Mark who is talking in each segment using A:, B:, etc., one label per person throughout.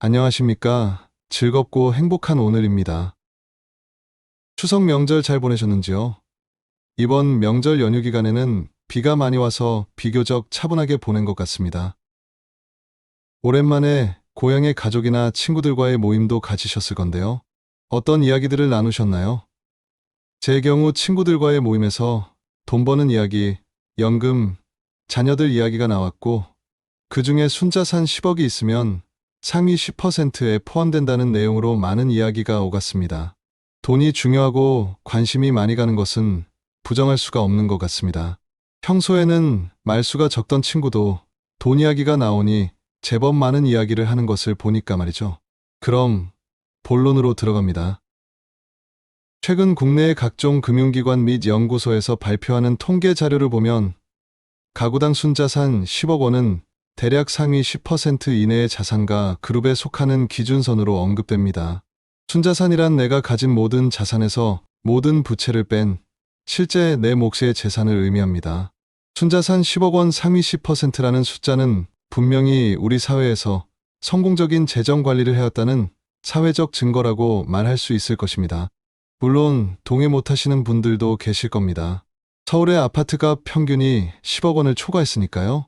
A: 안녕하십니까. 즐겁고 행복한 오늘입니다. 추석 명절 잘 보내셨는지요? 이번 명절 연휴 기간에는 비가 많이 와서 비교적 차분하게 보낸 것 같습니다. 오랜만에 고향의 가족이나 친구들과의 모임도 가지셨을 건데요. 어떤 이야기들을 나누셨나요? 제 경우 친구들과의 모임에서 돈 버는 이야기, 연금, 자녀들 이야기가 나왔고, 그 중에 순자산 10억이 있으면 상위 10%에 포함된다는 내용으로 많은 이야기가 오갔습니다. 돈이 중요하고 관심이 많이 가는 것은 부정할 수가 없는 것 같습니다. 평소에는 말수가 적던 친구도 돈 이야기가 나오니 제법 많은 이야기를 하는 것을 보니까 말이죠. 그럼 본론으로 들어갑니다. 최근 국내의 각종 금융기관 및 연구소에서 발표하는 통계 자료를 보면 가구당 순자산 10억 원은 대략 상위 10% 이내의 자산가 그룹에 속하는 기준선으로 언급됩니다. 순자산이란 내가 가진 모든 자산에서 모든 부채를 뺀 실제 내 몫의 재산을 의미합니다. 순자산 10억 원 상위 10%라는 숫자는 분명히 우리 사회에서 성공적인 재정 관리를 해왔다는 사회적 증거라고 말할 수 있을 것입니다. 물론 동의 못하시는 분들도 계실 겁니다. 서울의 아파트값 평균이 10억 원을 초과했으니까요.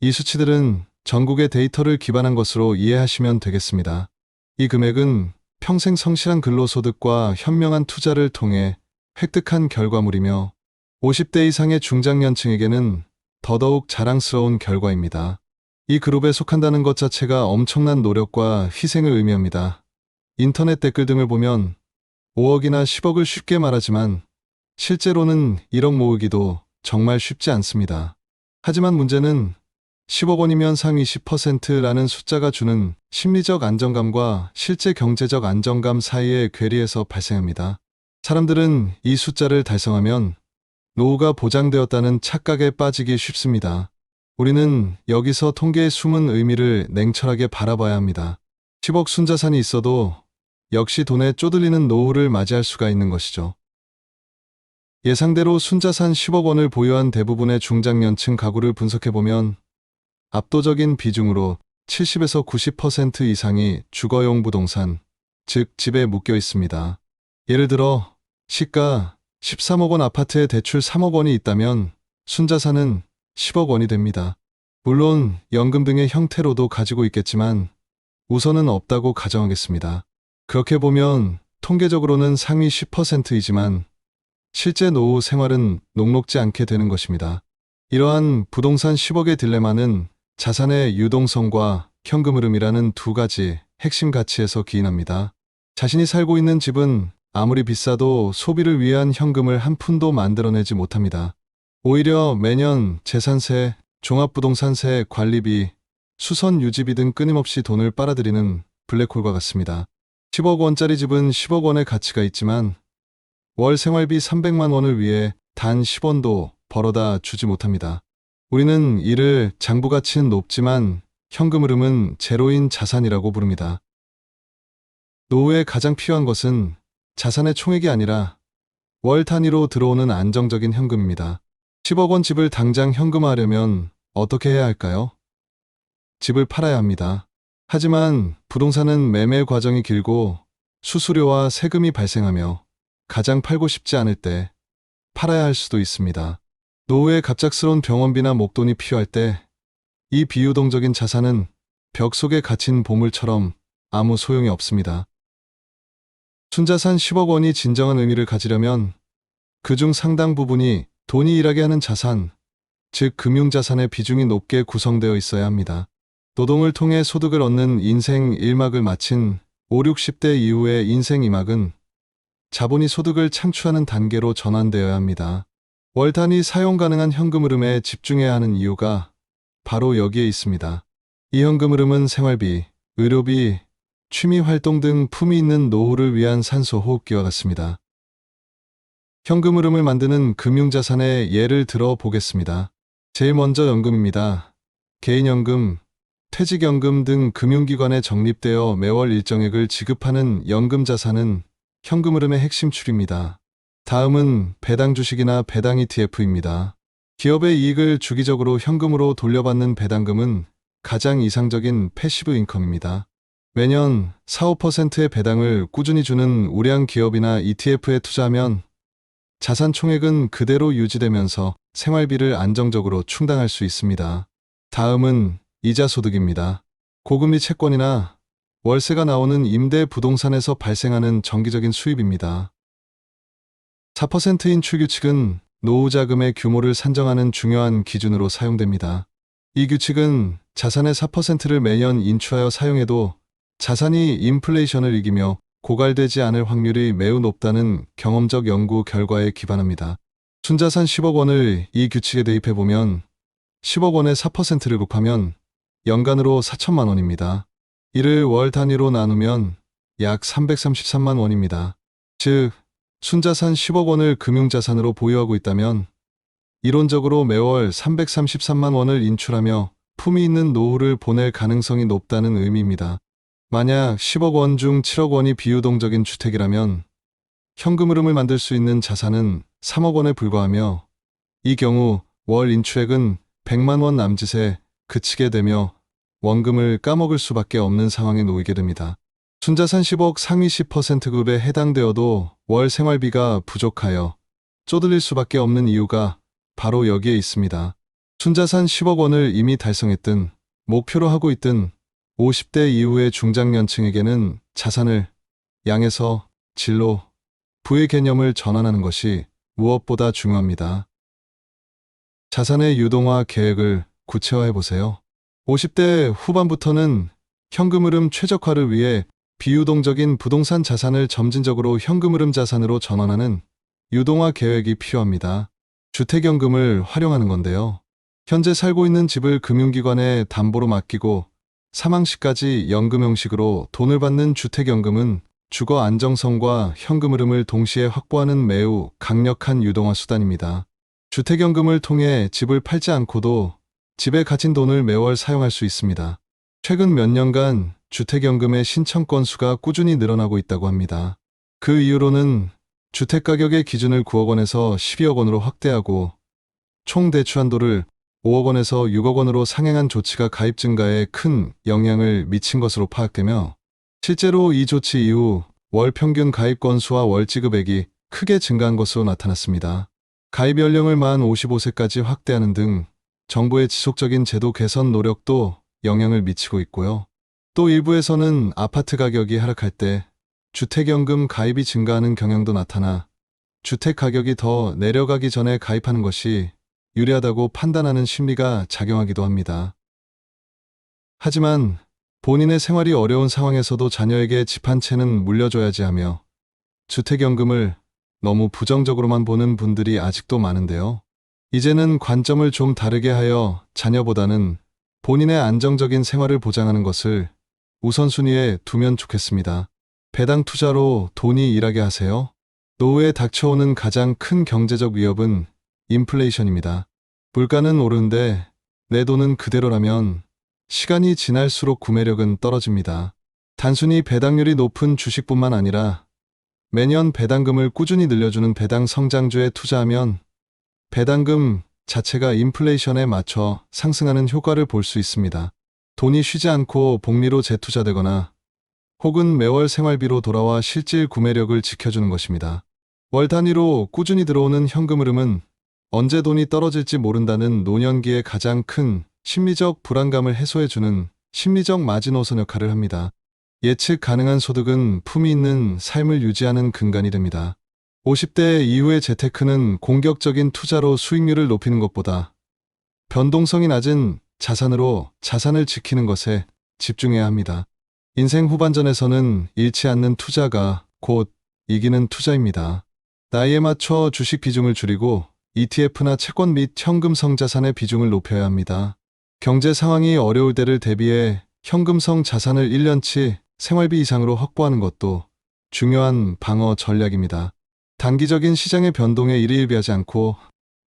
A: 이 수치들은 전국의 데이터를 기반한 것으로 이해하시면 되겠습니다. 이 금액은 평생 성실한 근로소득과 현명한 투자를 통해 획득한 결과물이며 50대 이상의 중장년층에게는 더더욱 자랑스러운 결과입니다. 이 그룹에 속한다는 것 자체가 엄청난 노력과 희생을 의미합니다. 인터넷 댓글 등을 보면 5억이나 10억을 쉽게 말하지만 실제로는 1억 모으기도 정말 쉽지 않습니다. 하지만 문제는 10억 원이면 상위 10%라는 숫자가 주는 심리적 안정감과 실제 경제적 안정감 사이의 괴리에서 발생합니다. 사람들은 이 숫자를 달성하면 노후가 보장되었다는 착각에 빠지기 쉽습니다. 우리는 여기서 통계의 숨은 의미를 냉철하게 바라봐야 합니다. 10억 순자산이 있어도 역시 돈에 쪼들리는 노후를 맞이할 수가 있는 것이죠. 예상대로 순자산 10억 원을 보유한 대부분의 중장년층 가구를 분석해보면 압도적인 비중으로 70에서 90% 이상이 주거용 부동산, 즉 집에 묶여 있습니다. 예를 들어 시가 13억 원 아파트에 대출 3억 원이 있다면 순자산은 10억 원이 됩니다. 물론 연금 등의 형태로도 가지고 있겠지만 우선은 없다고 가정하겠습니다. 그렇게 보면 통계적으로는 상위 10%이지만 실제 노후 생활은 녹록지 않게 되는 것입니다. 이러한 부동산 10억의 딜레마는 자산의 유동성과 현금 흐름이라는 두 가지 핵심 가치에서 기인합니다. 자신이 살고 있는 집은 아무리 비싸도 소비를 위한 현금을 한 푼도 만들어내지 못합니다. 오히려 매년 재산세, 종합부동산세, 관리비, 수선 유지비 등 끊임없이 돈을 빨아들이는 블랙홀과 같습니다. 10억 원짜리 집은 10억 원의 가치가 있지만 월 생활비 300만 원을 위해 단 10원도 벌어다 주지 못합니다. 우리는 이를 장부 가치는 높지만 현금 흐름은 제로인 자산이라고 부릅니다. 노후에 가장 필요한 것은 자산의 총액이 아니라 월 단위로 들어오는 안정적인 현금입니다. 10억 원 집을 당장 현금화하려면 어떻게 해야 할까요? 집을 팔아야 합니다. 하지만 부동산은 매매 과정이 길고 수수료와 세금이 발생하며 가장 팔고 싶지 않을 때 팔아야 할 수도 있습니다. 노후에 갑작스러운 병원비나 목돈이 필요할 때 이 비유동적인 자산은 벽 속에 갇힌 보물처럼 아무 소용이 없습니다. 순자산 10억 원이 진정한 의미를 가지려면 그중 상당 부분이 돈이 일하게 하는 자산, 즉 금융자산의 비중이 높게 구성되어 있어야 합니다. 노동을 통해 소득을 얻는 인생 1막을 마친 5, 60대 이후의 인생 2막은 자본이 소득을 창출하는 단계로 전환되어야 합니다. 월 단위 사용 가능한 현금 흐름에 집중해야 하는 이유가 바로 여기에 있습니다. 이 현금 흐름은 생활비, 의료비, 취미 활동 등 품위 있는 노후를 위한 산소 호흡기와 같습니다. 현금 흐름을 만드는 금융자산의 예를 들어 보겠습니다. 제일 먼저 연금입니다. 개인연금, 퇴직연금 등 금융기관에 적립되어 매월 일정액을 지급하는 연금자산은 현금 흐름의 핵심 축입니다. 다음은 배당 주식이나 배당 ETF입니다. 기업의 이익을 주기적으로 현금으로 돌려받는 배당금은 가장 이상적인 패시브 인컴입니다. 매년 4~5%의 배당을 꾸준히 주는 우량 기업이나 ETF에 투자하면 자산 총액은 그대로 유지되면서 생활비를 안정적으로 충당할 수 있습니다. 다음은 이자 소득입니다. 고금리 채권이나 월세가 나오는 임대 부동산에서 발생하는 정기적인 수입입니다. 4% 인출 규칙은 노후 자금의 규모를 산정하는 중요한 기준으로 사용됩니다. 이 규칙은 자산의 4%를 매년 인출하여 사용해도 자산이 인플레이션을 이기며 고갈되지 않을 확률이 매우 높다는 경험적 연구 결과에 기반합니다. 순자산 10억 원을 이 규칙에 대입해보면 10억 원의 4%를 곱하면 연간으로 4천만 원입니다. 이를 월 단위로 나누면 약 333만 원입니다. 즉, 순자산 10억 원을 금융자산으로 보유하고 있다면 이론적으로 매월 333만 원을 인출하며 품위 있는 노후를 보낼 가능성이 높다는 의미입니다. 만약 10억 원 중 7억 원이 비유동적인 주택이라면 현금 흐름을 만들 수 있는 자산은 3억 원에 불과하며 이 경우 월 인출액은 100만 원 남짓에 그치게 되며 원금을 까먹을 수밖에 없는 상황에 놓이게 됩니다. 순자산 10억 상위 10%급에 해당되어도 월 생활비가 부족하여 쪼들릴 수밖에 없는 이유가 바로 여기에 있습니다. 순자산 10억 원을 이미 달성했든 목표로 하고 있든 50대 이후의 중장년층에게는 자산을 양에서 질로 부의 개념을 전환하는 것이 무엇보다 중요합니다. 자산의 유동화 계획을 구체화해 보세요. 50대 후반부터는 현금 흐름 최적화를 위해 비유동적인 부동산 자산을 점진적으로 현금 흐름 자산으로 전환하는 유동화 계획이 필요합니다. 주택연금을 활용하는 건데요. 현재 살고 있는 집을 금융기관에 담보로 맡기고 사망 시까지 연금 형식으로 돈을 받는 주택연금은 주거 안정성과 현금 흐름을 동시에 확보하는 매우 강력한 유동화 수단입니다. 주택연금을 통해 집을 팔지 않고도 집에 갇힌 돈을 매월 사용할 수 있습니다. 최근 몇 년간 주택연금의 신청 건수가 꾸준히 늘어나고 있다고 합니다. 그 이유로는 주택가격의 기준을 9억 원에서 12억 원으로 확대하고 총 대출 한도를 5억 원에서 6억 원으로 상향한 조치가 가입 증가에 큰 영향을 미친 것으로 파악되며 실제로 이 조치 이후 월 평균 가입 건수와 월 지급액이 크게 증가한 것으로 나타났습니다. 가입 연령을 만 55세까지 확대하는 등 정부의 지속적인 제도 개선 노력도 영향을 미치고 있고요. 또 일부에서는 아파트 가격이 하락할 때 주택연금 가입이 증가하는 경향도 나타나 주택 가격이 더 내려가기 전에 가입하는 것이 유리하다고 판단하는 심리가 작용하기도 합니다. 하지만 본인의 생활이 어려운 상황에서도 자녀에게 집 한 채는 물려줘야지 하며 주택연금을 너무 부정적으로만 보는 분들이 아직도 많은데요. 이제는 관점을 좀 다르게 하여 자녀보다는 본인의 안정적인 생활을 보장하는 것을 우선순위에 두면 좋겠습니다. 배당 투자로 돈이 일하게 하세요. 노후에 닥쳐오는 가장 큰 경제적 위협은 인플레이션입니다. 물가는 오르는데 내 돈은 그대로라면 시간이 지날수록 구매력은 떨어집니다. 단순히 배당률이 높은 주식뿐만 아니라 매년 배당금을 꾸준히 늘려주는 배당 성장주에 투자하면 배당금 자체가 인플레이션에 맞춰 상승하는 효과를 볼 수 있습니다. 돈이 쉬지 않고 복리로 재투자되거나 혹은 매월 생활비로 돌아와 실질 구매력을 지켜주는 것입니다. 월 단위로 꾸준히 들어오는 현금 흐름은 언제 돈이 떨어질지 모른다는 노년기의 가장 큰 심리적 불안감을 해소해주는 심리적 마지노선 역할을 합니다. 예측 가능한 소득은 품위 있는 삶을 유지하는 근간이 됩니다. 50대 이후의 재테크는 공격적인 투자로 수익률을 높이는 것보다 변동성이 낮은 자산으로 자산을 지키는 것에 집중해야 합니다. 인생 후반전에서는 잃지 않는 투자가 곧 이기는 투자입니다. 나이에 맞춰 주식 비중을 줄이고 ETF나 채권 및 현금성 자산의 비중을 높여야 합니다. 경제 상황이 어려울 때를 대비해 현금성 자산을 1년치 생활비 이상으로 확보하는 것도 중요한 방어 전략입니다. 단기적인 시장의 변동에 일희일비하지 않고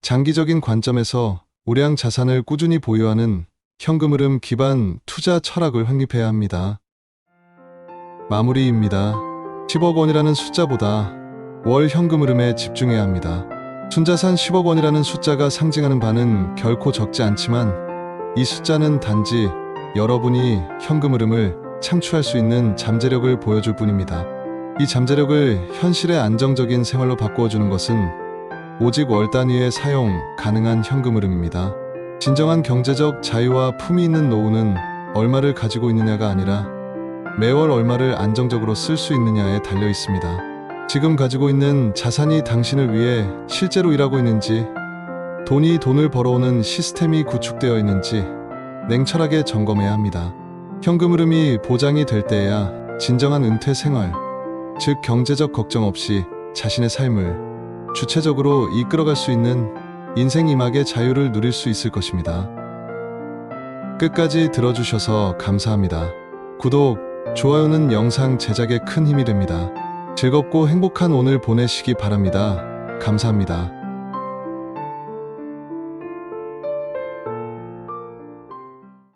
A: 장기적인 관점에서 우량 자산을 꾸준히 보유하는 현금 흐름 기반 투자 철학을 확립해야 합니다. 마무리입니다. 10억 원이라는 숫자보다 월 현금 흐름에 집중해야 합니다. 순자산 10억 원이라는 숫자가 상징하는 바는 결코 적지 않지만 이 숫자는 단지 여러분이 현금 흐름을 창출할 수 있는 잠재력을 보여줄 뿐입니다. 이 잠재력을 현실의 안정적인 생활로 바꾸어주는 것은 오직 월 단위의 사용 가능한 현금 흐름입니다. 진정한 경제적 자유와 품위 있는 노후는 얼마를 가지고 있느냐가 아니라 매월 얼마를 안정적으로 쓸 수 있느냐에 달려 있습니다. 지금 가지고 있는 자산이 당신을 위해 실제로 일하고 있는지, 돈을 벌어오는 시스템이 구축되어 있는지 냉철하게 점검해야 합니다. 현금 흐름이 보장이 될 때에야 진정한 은퇴 생활, 즉 경제적 걱정 없이 자신의 삶을 주체적으로 이끌어갈 수 있는 인생 이막의 자유를 누릴 수 있을 것입니다. 끝까지 들어주셔서 감사합니다. 구독, 좋아요는 영상 제작에 큰 힘이 됩니다. 즐겁고 행복한 오늘 보내시기 바랍니다. 감사합니다.